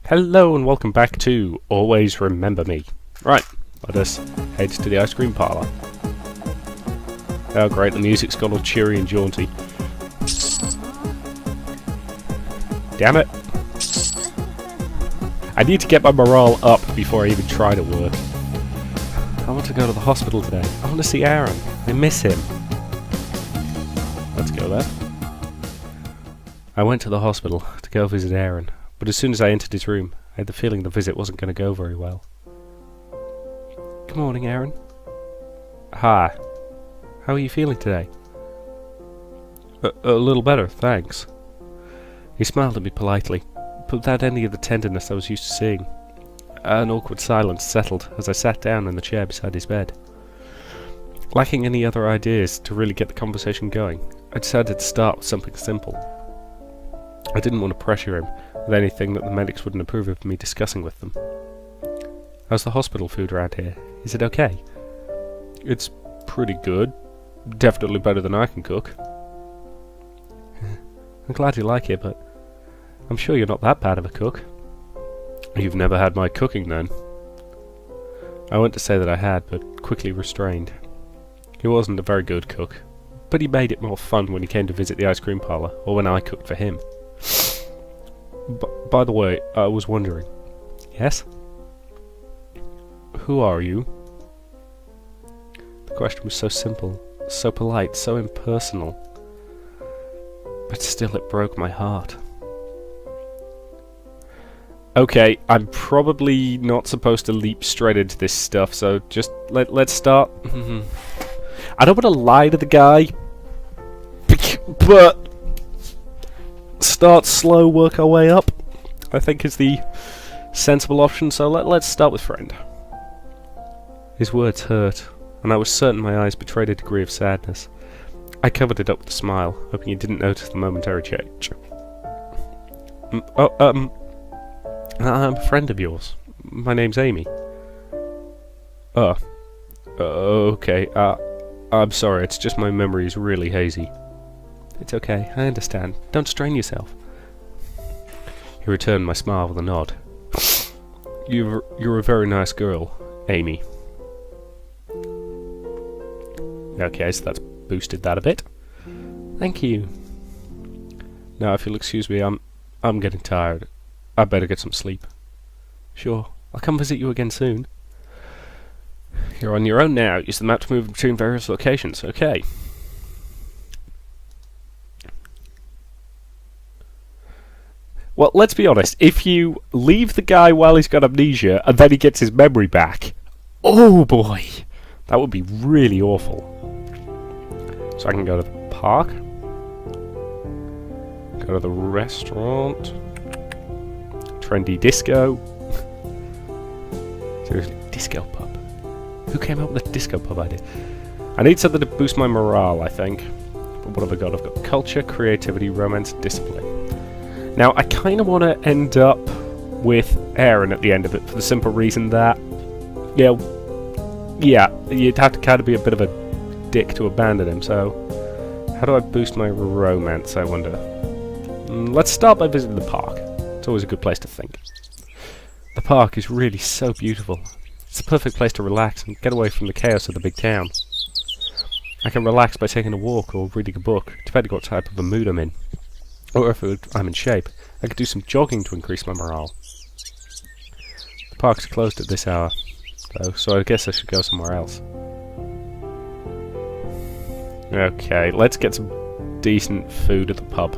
Hello and welcome back to Always Remember Me. Right, let us head to the ice cream parlour. Oh great, the music's gone all cheery and jaunty. Damn it! I need to get my morale up before I even try to work. I want to go to the hospital today. I want to see Aaron. I miss him. Let's go there. I went to the hospital to go visit Aaron, but as soon as I entered his room, I had the feeling the visit wasn't going to go very well. Good morning, Aaron. Hi. How are you feeling today? A little better, thanks. He smiled at me politely, but without any of the tenderness I was used to seeing. An awkward silence settled as I sat down in the chair beside his bed. Lacking any other ideas to really get the conversation going, I decided to start with something simple. I didn't want to pressure him with anything that the medics wouldn't approve of me discussing with them. How's the hospital food around here? Is it okay? It's pretty good. Definitely better than I can cook. I'm glad you like it, but I'm sure you're not that bad of a cook. You've never had my cooking, then? I went to say that I had, but quickly restrained. He wasn't a very good cook, but he made it more fun when he came to visit the ice cream parlour, or when I cooked for him. By the way, I was wondering... Yes? Who are you? The question was so simple, so polite, so impersonal. But still it broke my heart. Okay, I'm probably not supposed to leap straight into this stuff, so just let's start. I don't want to lie to the guy, but start slow, work our way up, I think is the sensible option, so let's start with friend. His words hurt, and I was certain my eyes betrayed a degree of sadness. I covered it up with a smile, hoping he didn't notice the momentary change. I'm a friend of yours. My name's Amy. Okay, I'm sorry, it's just my memory is really hazy. It's okay, I understand. Don't strain yourself. He returned my smile with a nod. You're a very nice girl, Amy. Okay, so that's boosted that a bit. Thank you. Now, if you'll excuse me, I'm getting tired. I'd better get some sleep. Sure, I'll come visit you again soon. You're on your own now. Use the map to move between various locations. Okay. Well, let's be honest. If you leave the guy while he's got amnesia and then he gets his memory back, oh boy, that would be really awful. So I can go to the park, go to the restaurant, trendy disco. Seriously, disco pub. Who came up with the disco pub idea? I need something to boost my morale, I think. But what have I got? I've got culture, creativity, romance, discipline. Now, I kind of want to end up with Aaron at the end of it for the simple reason that, yeah, you'd have to kind of be a bit of a dick to abandon him, so how do I boost my romance, I wonder? Let's start by visiting the park. It's always a good place to think. The park is really so beautiful. It's the perfect place to relax and get away from the chaos of the big town. I can relax by taking a walk or reading a book, depending what type of a mood I'm in. Or if I'm in shape, I could do some jogging to increase my morale. The park's closed at this hour, though, so I guess I should go somewhere else. Okay, let's get some decent food at the pub.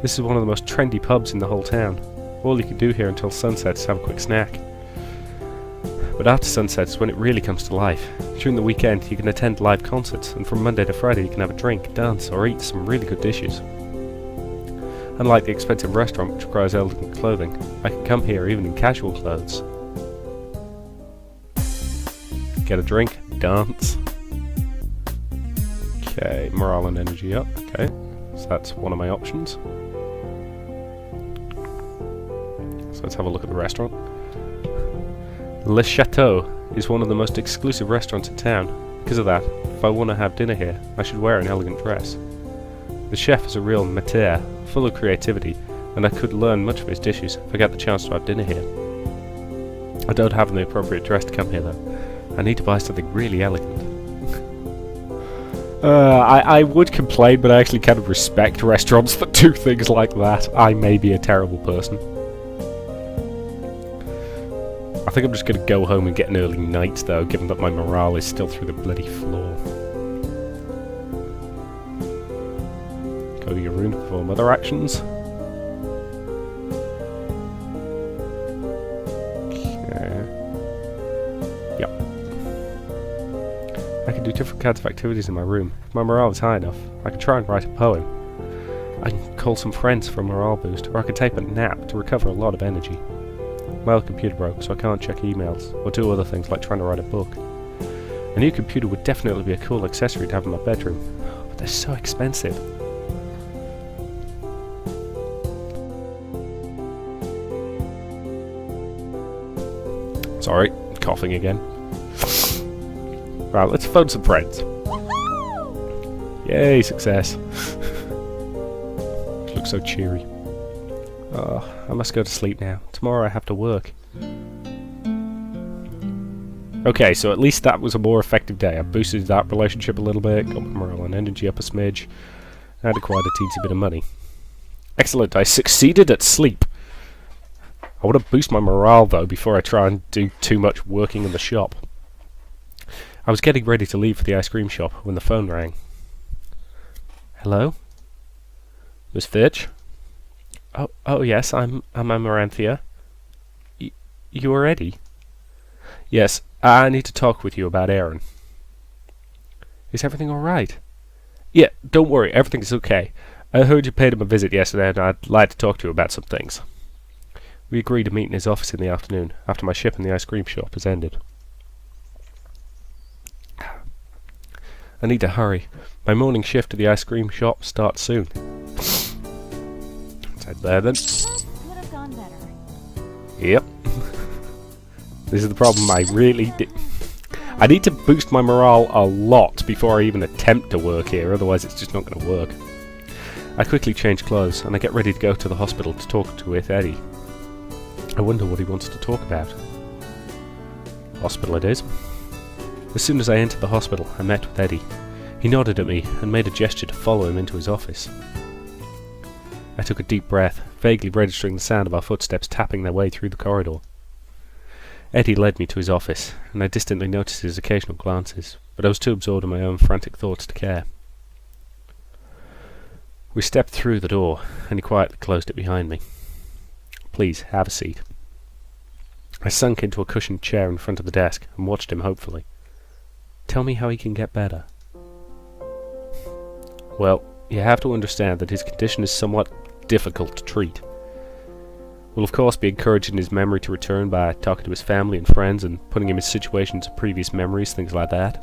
This is one of the most trendy pubs in the whole town. All you can do here until sunset is have a quick snack. But after sunset is when it really comes to life. During the weekend you can attend live concerts, and from Monday to Friday you can have a drink, dance, or eat some really good dishes. Unlike the expensive restaurant which requires elegant clothing, I can come here even in casual clothes. Get a drink, dance. Okay, morale and energy up, okay. So that's one of my options. So let's have a look at the restaurant. Le Chateau is one of the most exclusive restaurants in town. Because of that, if I want to have dinner here, I should wear an elegant dress. The chef is a real mater, full of creativity, and and I could learn much from his dishes if I get the chance to have dinner here. I don't have the appropriate dress to come here though. I need to buy something really elegant. I would complain, but I actually kind of respect restaurants that do things like that. I may be a terrible person. I think I'm just going to go home and get an early night though, given that my morale is still through the bloody floor. Go to your room to perform other actions. I can do different kinds of activities in my room. If my morale is high enough, I can try and write a poem. I can call some friends for a morale boost, or I can take a nap to recover a lot of energy. My old computer broke, so I can't check emails, or do other things like trying to write a book. A new computer would definitely be a cool accessory to have in my bedroom, but they're so expensive. Sorry, coughing again. Right, let's phone some friends. Yay, success. She looks so cheery. Oh, I must go to sleep now. Tomorrow I have to work. Okay, so at least that was a more effective day. I boosted that relationship a little bit, got my morale and energy up a smidge, and acquired a teensy bit of money. Excellent, I succeeded at sleep. I want to boost my morale though before I try and do too much working in the shop. I was getting ready to leave for the ice cream shop when the phone rang. Hello? Miss Fitch? Oh yes, I'm Amaranthia. You are Eddie? Yes, I need to talk with you about Aaron. Is everything alright? Yeah, don't worry, everything's okay. I heard you paid him a visit yesterday and I'd like to talk to you about some things. We agreed to meet in his office in the afternoon, after my shift in the ice cream shop has ended. I need to hurry. My morning shift at the ice cream shop starts soon. Head there then. Could have gone better. Yep. This is the problem. I need to boost my morale a lot before I even attempt to work here, otherwise it's just not going to work. I quickly change clothes and I get ready to go to the hospital to talk with Eddie. I wonder what he wants to talk about. Hospital it is. As soon as I entered the hospital, I met with Eddie. He nodded at me and made a gesture to follow him into his office. I took a deep breath, vaguely registering the sound of our footsteps tapping their way through the corridor. Eddie led me to his office, and I distantly noticed his occasional glances, but I was too absorbed in my own frantic thoughts to care. We stepped through the door, and he quietly closed it behind me. Please, have a seat. I sunk into a cushioned chair in front of the desk and watched him hopefully. Tell me how he can get better. Well, you have to understand that his condition is somewhat difficult to treat. We'll of course be encouraging his memory to return by talking to his family and friends and putting him in situations of previous memories, things like that.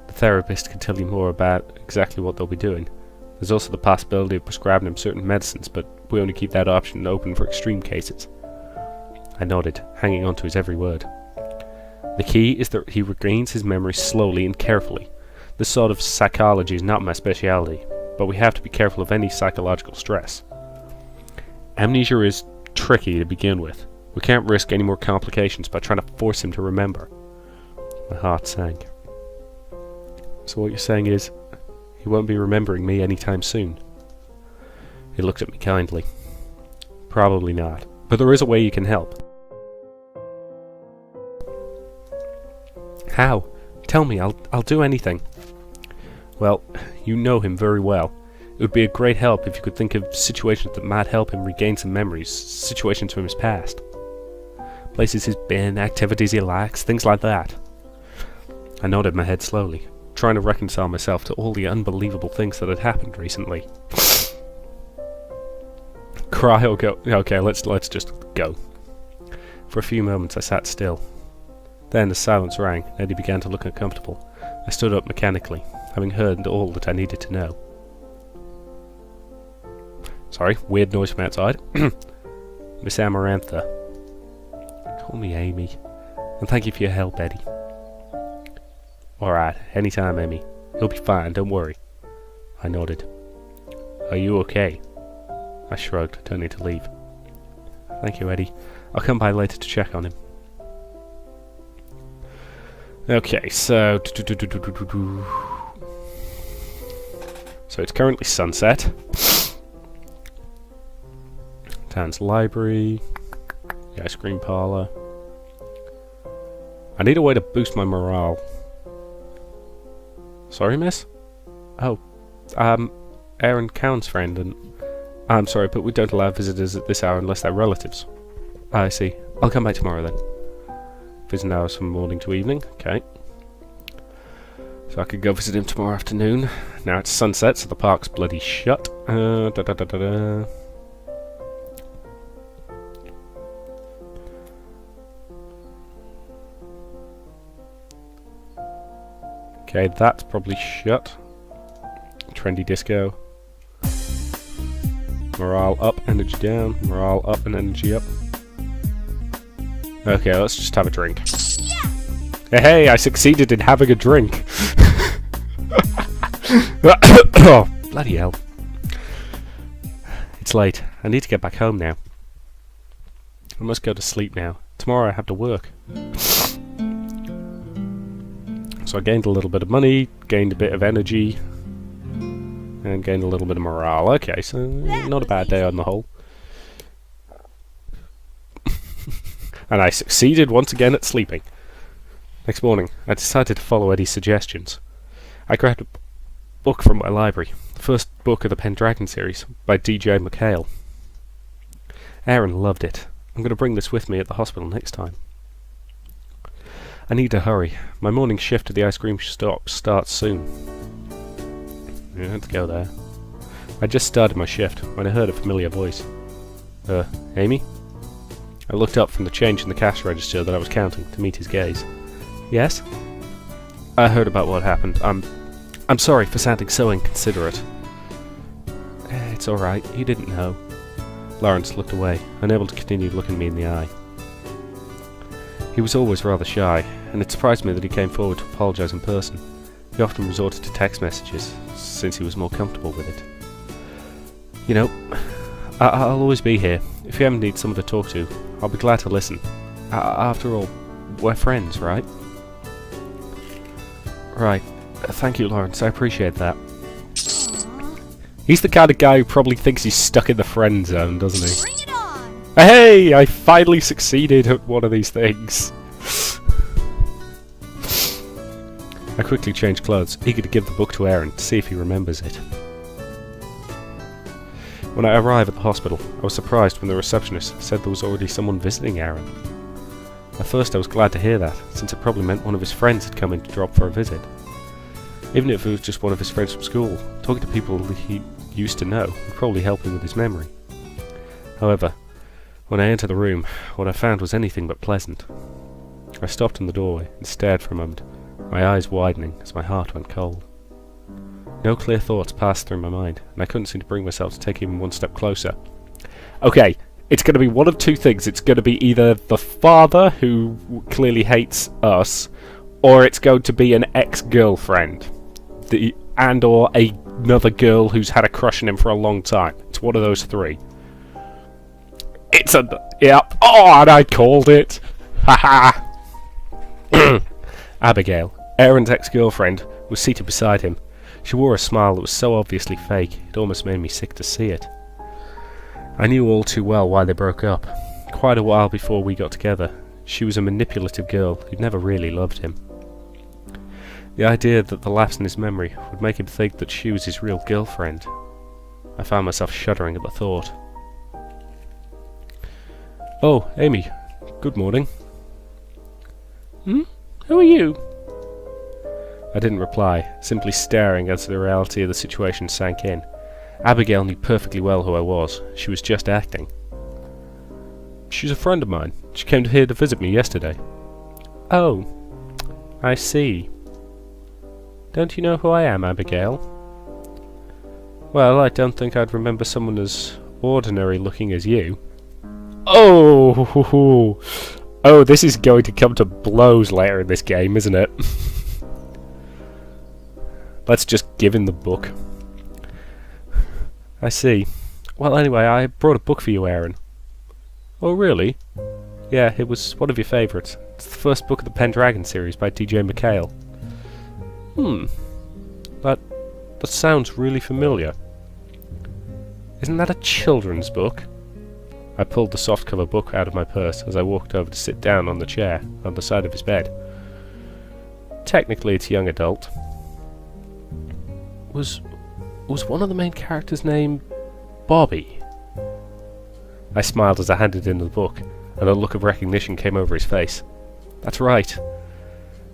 The therapist can tell you more about exactly what they'll be doing. There's also the possibility of prescribing him certain medicines, but we only keep that option open for extreme cases. I nodded, hanging on to his every word. The key is that he regains his memory slowly and carefully. This sort of psychology is not my speciality, but we have to be careful of any psychological stress. Amnesia is tricky to begin with. We can't risk any more complications by trying to force him to remember. My heart sank. So what you're saying is, he won't be remembering me anytime soon? He looked at me kindly. Probably not, but there is a way you can help. How? Tell me, I'll do anything. Well, you know him very well. It would be a great help if you could think of situations that might help him regain some memories, situations from his past. Places he's been, activities he likes, things like that. I nodded my head slowly, trying to reconcile myself to all the unbelievable things that had happened recently. Cry or go? Okay, let's just go. For a few moments I sat still. Then the silence rang, and Eddie began to look uncomfortable. I stood up mechanically, having heard all that I needed to know. Sorry, weird noise from outside. Miss Amarantha. Call me Amy. And thank you for your help, Eddie. Alright, anytime, Amy. He'll be fine, don't worry. I nodded. Are you okay? I shrugged, turning to leave. Thank you, Eddie. I'll come by later to check on him. Okay, so... So it's currently sunset. Town's library. The ice cream parlour. I need a way to boost my morale. Sorry, miss? Oh, Aaron Cowan's friend, and... I'm sorry, but we don't allow visitors at this hour unless they're relatives. I see. I'll come back tomorrow then. Visit hours from morning to evening. Okay. So I could go visit him tomorrow afternoon. Now it's sunset, so the park's bloody shut. Okay, that's probably shut. Trendy disco. Morale up, energy down. Morale up and energy up. Okay, let's just have a drink. Hey, I succeeded in having a drink. Oh, bloody hell. It's late. I need to get back home now. I must go to sleep now. Tomorrow I have to work. So I gained a little bit of money, gained a bit of energy, and gained a little bit of morale. Okay, so not a bad day on the whole. And I succeeded once again at sleeping. Next morning, I decided to follow Eddie's suggestions. I grabbed a book from my library, the first book of the Pendragon series, by D.J. MacHale. Aaron loved it. I'm going to bring this with me at the hospital next time. I need to hurry. My morning shift at the ice cream shop starts soon. Yeah, let's go there. I just started my shift when I heard a familiar voice. Amy? I looked up from the change in the cash register that I was counting to meet his gaze. Yes? I heard about what happened. I'm sorry for sounding so inconsiderate. It's alright, you didn't know. Lawrence looked away, unable to continue looking me in the eye. He was always rather shy, and it surprised me that he came forward to apologise in person. He often resorted to text messages, since he was more comfortable with it. You know, I'll always be here. If you ever need someone to talk to, I'll be glad to listen. After all, we're friends, right? Right. Thank you, Lawrence. I appreciate that. He's the kind of guy who probably thinks he's stuck in the friend zone, doesn't he? Bring it on! Hey! I finally succeeded at one of these things. I quickly changed clothes, eager to give the book to Aaron to see if he remembers it. When I arrived at the hospital, I was surprised when the receptionist said there was already someone visiting Aaron. At first I was glad to hear that, since it probably meant one of his friends had come in to drop for a visit. Even if it was just one of his friends from school, talking to people he used to know would probably help him with his memory. However, when I entered the room, what I found was anything but pleasant. I stopped in the doorway and stared for a moment, my eyes widening as my heart went cold. No clear thoughts passed through my mind, and I couldn't seem to bring myself to take even one step closer. Okay, it's going to be one of two things. It's going to be either the father, who clearly hates us, or it's going to be an ex-girlfriend. Or another girl who's had a crush on him for a long time. It's one of those three. It's a... Yep. Oh, and I called it! Haha! Abigail, Aaron's ex-girlfriend, was seated beside him. She wore a smile that was so obviously fake, it almost made me sick to see it. I knew all too well why they broke up. Quite a while before we got together, she was a manipulative girl who'd never really loved him. The idea that the lapse in his memory would make him think that she was his real girlfriend. I found myself shuddering at the thought. Oh, Amy. Good morning. Who are you? I didn't reply, simply staring as the reality of the situation sank in. Abigail knew perfectly well who I was. She was just acting. She's a friend of mine. She came here to visit me yesterday. Oh, I see. Don't you know who I am, Abigail? Well, I don't think I'd remember someone as ordinary looking as you. Oh! Oh, this is going to come to blows later in this game, isn't it? Let's just give him the book. I see. Well, anyway, I brought a book for you, Aaron. Oh, really? Yeah, it was one of your favourites. It's the first book of the Pendragon series by T.J. McHale. That sounds really familiar. Isn't that a children's book? I pulled the softcover book out of my purse as I walked over to sit down on the chair on the side of his bed. Technically, it's young adult. Was one of the main characters named Bobby? I smiled as I handed in the book, and a look of recognition came over his face. That's right.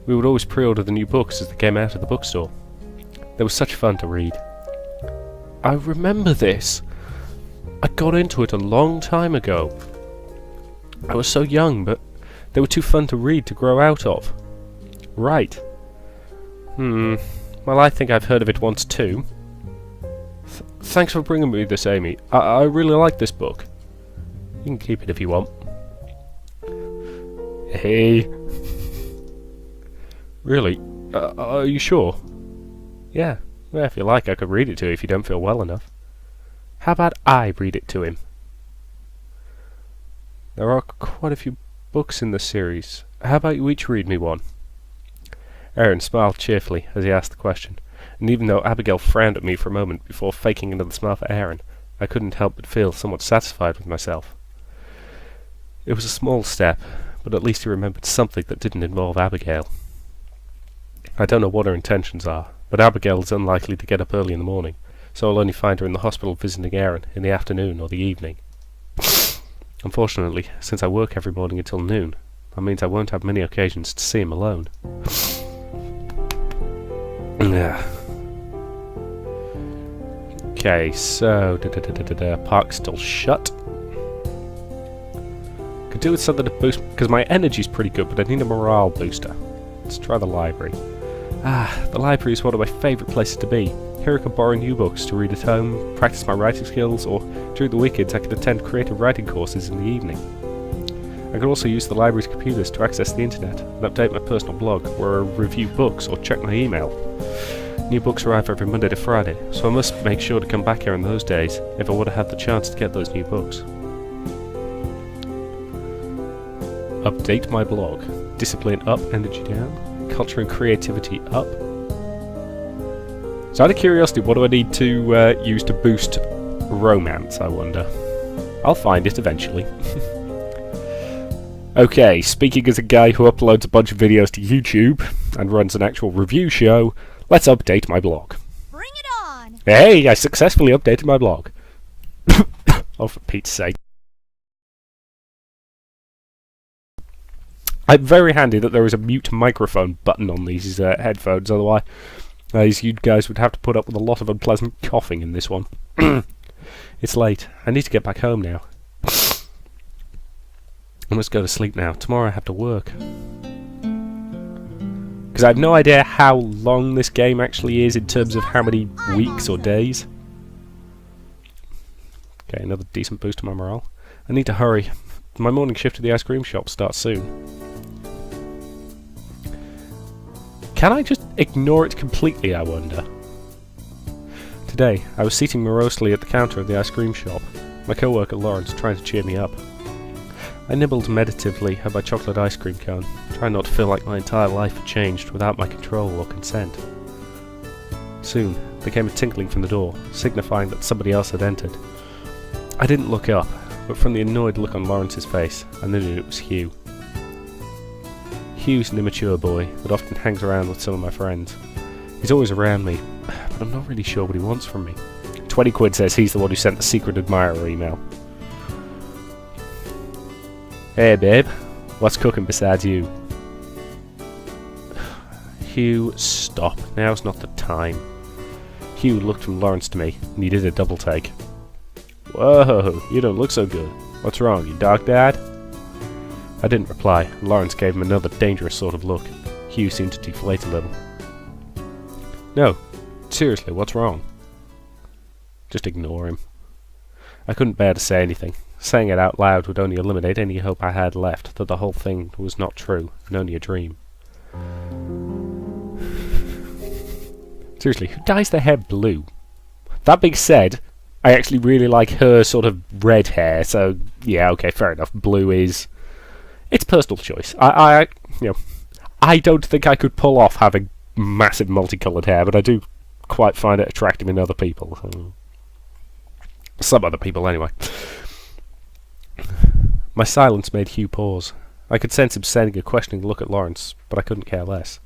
We would always pre-order the new books as they came out of the bookstore. They were such fun to read. I remember this. I got into it a long time ago. I was so young, but they were too fun to read to grow out of. Right. Well, I think I've heard of it once too. Thanks for bringing me this, Amy. I really like this book. You can keep it if you want. Hey. Really? Are you sure? Yeah. Well, if you like, I could read it to you if you don't feel well enough. How about I read it to him? There are quite a few books in this series. How about you each read me one? Aaron smiled cheerfully as he asked the question, and even though Abigail frowned at me for a moment before faking another smile for Aaron, I couldn't help but feel somewhat satisfied with myself. It was a small step, but at least he remembered something that didn't involve Abigail. I don't know what her intentions are, but Abigail is unlikely to get up early in the morning, so I'll only find her in the hospital visiting Aaron in the afternoon or the evening. Unfortunately, since I work every morning until noon, that means I won't have many occasions to see him alone. Okay, so park's still shut. Could do with something to boost, because my energy's pretty good, but I need a morale booster. Let's try the library. The library is one of my favourite places to be. Here I could borrow new books to read at home, practice my writing skills, or during the weekends I could attend creative writing courses in the evening. I could also use the library's computers to access the internet and update my personal blog, where I review books or check my email. New books arrive every Monday to Friday, so I must make sure to come back here on those days if I want to have the chance to get those new books. Update my blog. Discipline up, energy down. Culture and creativity up. So out of curiosity, what do I need to use to boost romance, I wonder? I'll find it eventually. Okay, speaking as a guy who uploads a bunch of videos to YouTube and runs an actual review show, let's update my blog. Bring it on! Hey, I successfully updated my blog. Oh, for Pete's sake. It's very handy that there is a mute microphone button on these headphones, otherwise you guys would have to put up with a lot of unpleasant coughing in this one. It's late. I need to get back home now. I must go to sleep now. Tomorrow I have to work. Because I have no idea how long this game actually is in terms of how many weeks or days. Okay, another decent boost to my morale. I need to hurry. My morning shift at the ice cream shop starts soon. Can I just ignore it completely, I wonder? Today, I was sitting morosely at the counter of the ice cream shop, my co-worker Lawrence trying to cheer me up. I nibbled meditatively at my chocolate ice cream cone, trying not to feel like my entire life had changed without my control or consent. Soon, there came a tinkling from the door, signifying that somebody else had entered. I didn't look up, but from the annoyed look on Lawrence's face, I knew that it was Hugh. Hugh's an immature boy that often hangs around with some of my friends. He's always around me, but I'm not really sure what he wants from me. 20 quid says he's the one who sent the secret admirer email. Hey babe, what's cooking besides you? Hugh, stop. Now's not the time. Hugh looked from Lawrence to me, and he did a double take. Whoa, you don't look so good. What's wrong, your dog died? I didn't reply, and Lawrence gave him another dangerous sort of look. Hugh seemed to deflate a little. No, seriously, what's wrong? Just ignore him. I couldn't bear to say anything. Saying it out loud would only eliminate any hope I had left that the whole thing was not true, and only a dream. Seriously, who dyes their hair blue? That being said, I actually really like her sort of red hair, so yeah, okay, fair enough. Blue is... It's personal choice. I don't think I could pull off having massive multicoloured hair, but I do quite find it attractive in other people. Some other people, anyway. My silence made Hugh pause. I could sense him sending a questioning look at Lawrence, but I couldn't care less.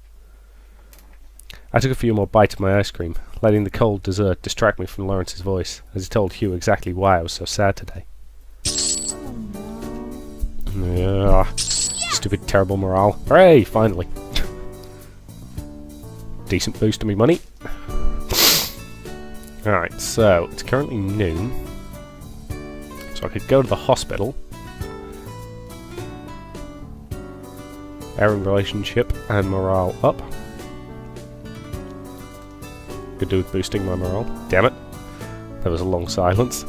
I took a few more bites of my ice cream, letting the cold dessert distract me from Lawrence's voice, as he told Hugh exactly why I was so sad today. Yeah, stupid, terrible morale. Hooray, finally. Decent boost to me money. Alright, so it's currently noon. So I could go to the hospital. Aaron relationship and morale up. Could do with boosting my morale. Damn it. There was a long silence.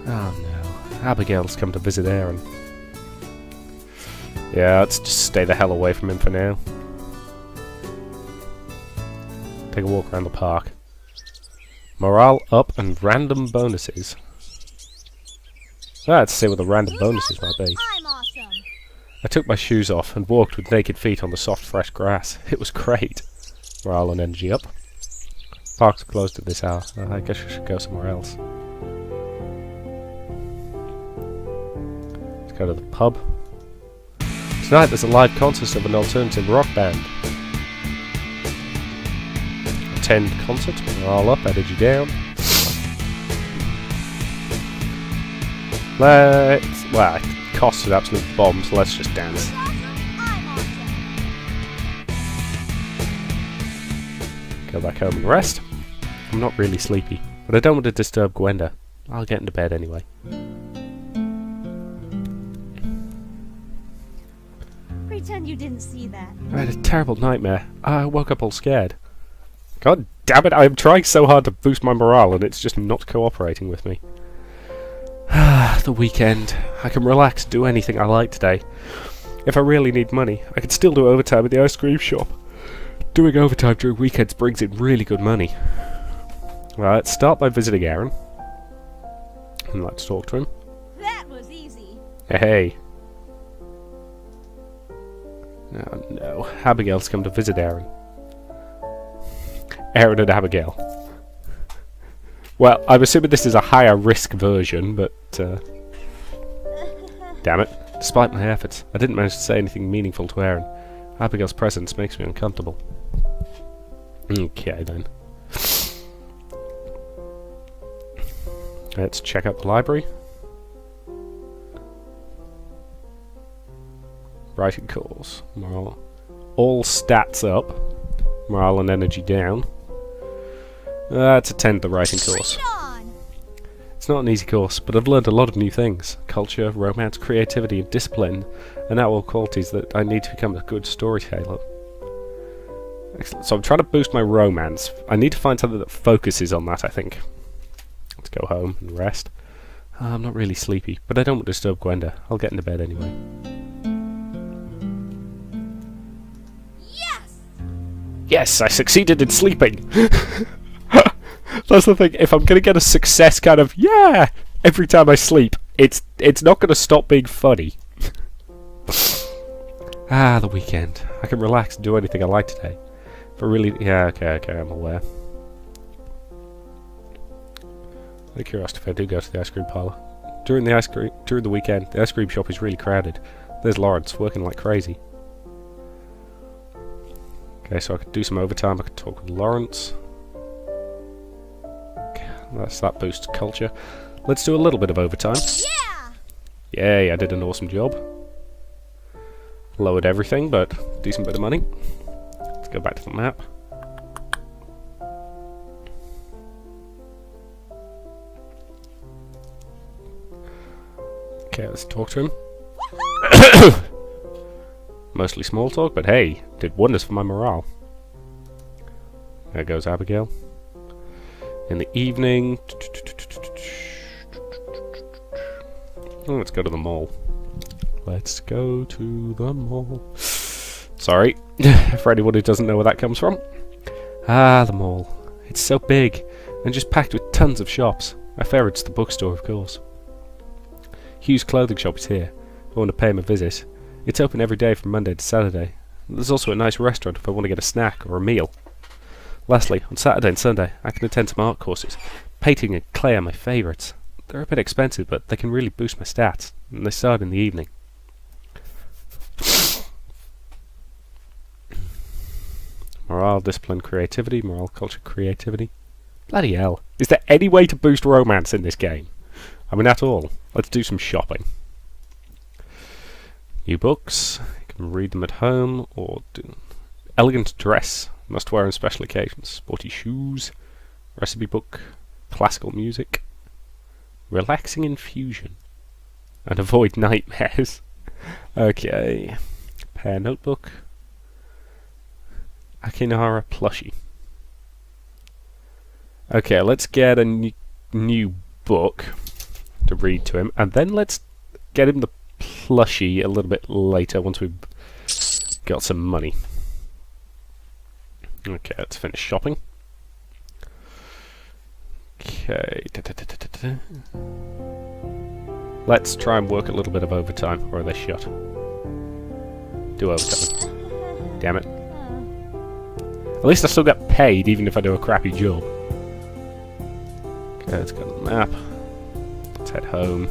Oh no. Abigail's come to visit Aaron. Yeah, let's just stay the hell away from him for now. Take a walk around the park. Morale up and random bonuses. Let's see what the random bonuses might be. I'm awesome. I took my shoes off and walked with naked feet on the soft, fresh grass. It was great. Morale and energy up. Parks are closed at this hour. I guess I should go somewhere else. Let's go to the pub. Tonight there's a live concert of an alternative rock band. Attend concert. Morale up, energy down. Well, it costs an absolute bomb, so let's just dance. Go back home and rest. I'm not really sleepy, but I don't want to disturb Gwenda. I'll get into bed anyway. Pretend you didn't see that. I had a terrible nightmare. I woke up all scared. God damn it, I'm trying so hard to boost my morale and it's just not cooperating with me. The weekend. I can relax, do anything I like today. If I really need money, I could still do overtime at the ice cream shop. Doing overtime during weekends brings in really good money. Well, let's start by visiting Aaron. And let's talk to him. That was easy. Hey. Oh no, Abigail's come to visit Aaron. Aaron and Abigail. Well, I'm assuming this is a higher risk version, but... damn it. Despite my efforts, I didn't manage to say anything meaningful to Aaron. Abigail's presence makes me uncomfortable. Okay, then. Let's check out the library. Writing course. Morale. All stats up. Morale and energy down. Let's attend the writing course. It's not an easy course, but I've learned a lot of new things. Culture, romance, creativity, and discipline are now all qualities that I need to become a good storyteller. Excellent. So I'm trying to boost my romance. I need to find something that focuses on that, I think. Let's go home and rest. I'm not really sleepy, but I don't want to disturb Gwenda. I'll get into bed anyway. Yes! Yes, I succeeded in sleeping! That's the thing, if I'm going to get a success kind of, yeah, every time I sleep, it's not going to stop being funny. The weekend. I can relax and do anything I like today. But really, yeah, okay, I'm aware. Out of curiosity, if I do go to the ice cream parlour. During the weekend, the ice cream shop is really crowded. There's Lawrence, working like crazy. Okay, so I could do some overtime, I could talk with Lawrence. That's that boosts culture. Let's do a little bit of overtime. Yeah! Yay, I did an awesome job. Lowered everything, but decent bit of money. Let's go back to the map. Okay, let's talk to him. Mostly small talk, but hey, did wonders for my morale. There goes Abigail. In the evening... let's go to the mall. Let's go to the mall. Sorry, for anyone who doesn't know where that comes from. The mall. It's so big. and just packed with tons of shops. My favourite's the bookstore, of course. Hugh's clothing shop is here. If I want to pay him a visit. It's open every day from Monday to Saturday. There's also a nice restaurant if I want to get a snack or a meal. Lastly, on Saturday and Sunday, I can attend some art courses. Painting and clay are my favourites. They're a bit expensive, but they can really boost my stats, and they start in the evening. Morale, discipline, creativity. Morale, culture, creativity. Bloody hell. Is there any way to boost romance in this game? I mean, at all. Let's do some shopping. New books. You can read them at home, or do... Elegant dress. Must wear on special occasions. Sporty shoes. Recipe book. Classical music. Relaxing infusion. And avoid nightmares. Okay. Pear notebook. Akinara plushie. Okay, let's get a new book to read to him, and then let's get him the plushie a little bit later once we've got some money. Okay, let's finish shopping. Okay. Let's try and work a little bit of overtime, or are they shut? Do overtime. Damn it. At least I still get paid, even if I do a crappy job. Okay, let's go to the map. Let's head home.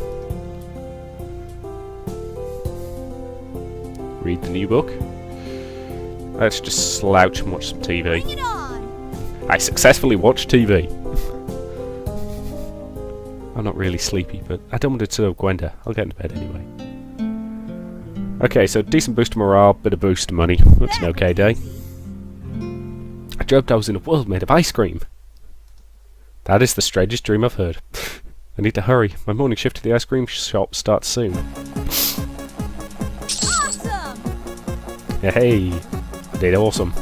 Read the new book. Let's just slouch and watch some TV. Bring it on! I successfully watched TV. I'm not really sleepy, but I don't want to disturb Gwenda. I'll get into bed anyway. Okay, so decent boost to morale, bit of boost to money. That's an okay day. I dreamt I was in a world made of ice cream. That is the strangest dream I've heard. I need to hurry. My morning shift to the ice cream shop starts soon. Awesome! Hey, I did awesome.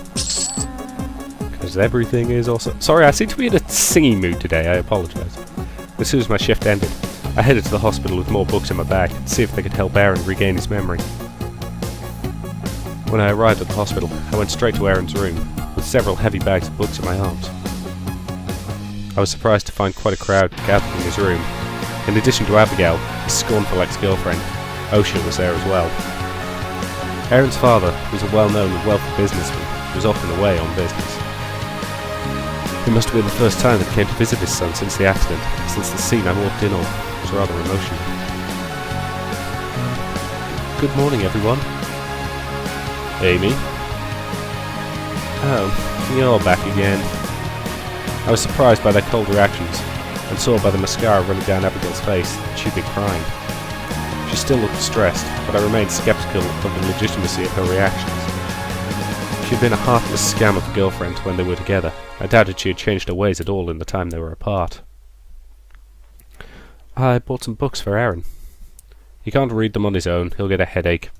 Because everything is awesome. Sorry, I seem to be in a singing mood today. I apologise. As soon as my shift ended, I headed to the hospital with more books in my bag to see if they could help Aaron regain his memory. When I arrived at the hospital, I went straight to Aaron's room, with several heavy bags of books in my arms. I was surprised to find quite a crowd gathered in his room. In addition to Abigail, his scornful ex-girlfriend, Osha was there as well. Aaron's father was a well-known and wealthy businessman who was often away on business. It must have been the first time that he came to visit his son since the accident, since the scene I walked in on was rather emotional. Good morning, everyone. Amy? Oh, you're back again. I was surprised by their cold reactions, and saw by the mascara running down Abigail's face that she'd been crying. She still looked distressed, but I remained sceptical of the legitimacy of her reactions. She'd been a heartless scam of a girlfriend when they were together. I doubted she had changed her ways at all in the time they were apart. I bought some books for Aaron. He can't read them on his own, he'll get a headache.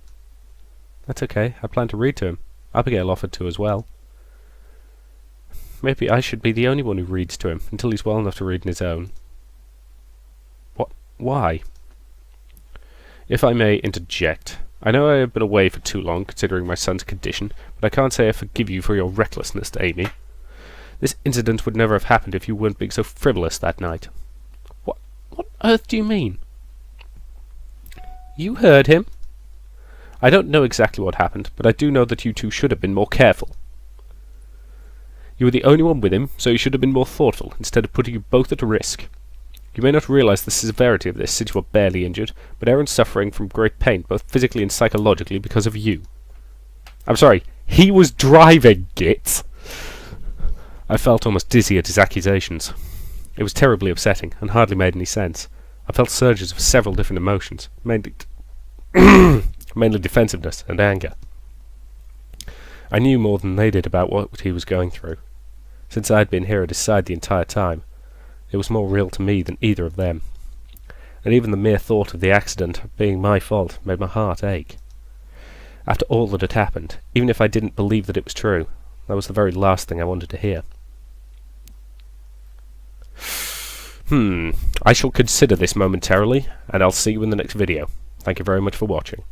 That's okay, I plan to read to him. Abigail offered to as well. Maybe I should be the only one who reads to him, until he's well enough to read on his own. What? Why? If I may interject, I know I have been away for too long, considering my son's condition, but I can't say I forgive you for your recklessness, Amy. This incident would never have happened if you weren't being so frivolous that night. What on earth do you mean? You heard him. I don't know exactly what happened, but I do know that you two should have been more careful. You were the only one with him, so you should have been more thoughtful, instead of putting you both at risk. You may not realize the severity of this, since you were barely injured, but Aaron's suffering from great pain, both physically and psychologically, because of you. I'm sorry, he was driving, Git! I felt almost dizzy at his accusations. It was terribly upsetting, and hardly made any sense. I felt surges of several different emotions, mainly defensiveness and anger. I knew more than they did about what he was going through. Since I had been here at his side the entire time, it was more real to me than either of them. And even the mere thought of the accident being my fault made my heart ache. After all that had happened, even if I didn't believe that it was true, that was the very last thing I wanted to hear. I shall consider this momentarily, and I'll see you in the next video. Thank you very much for watching.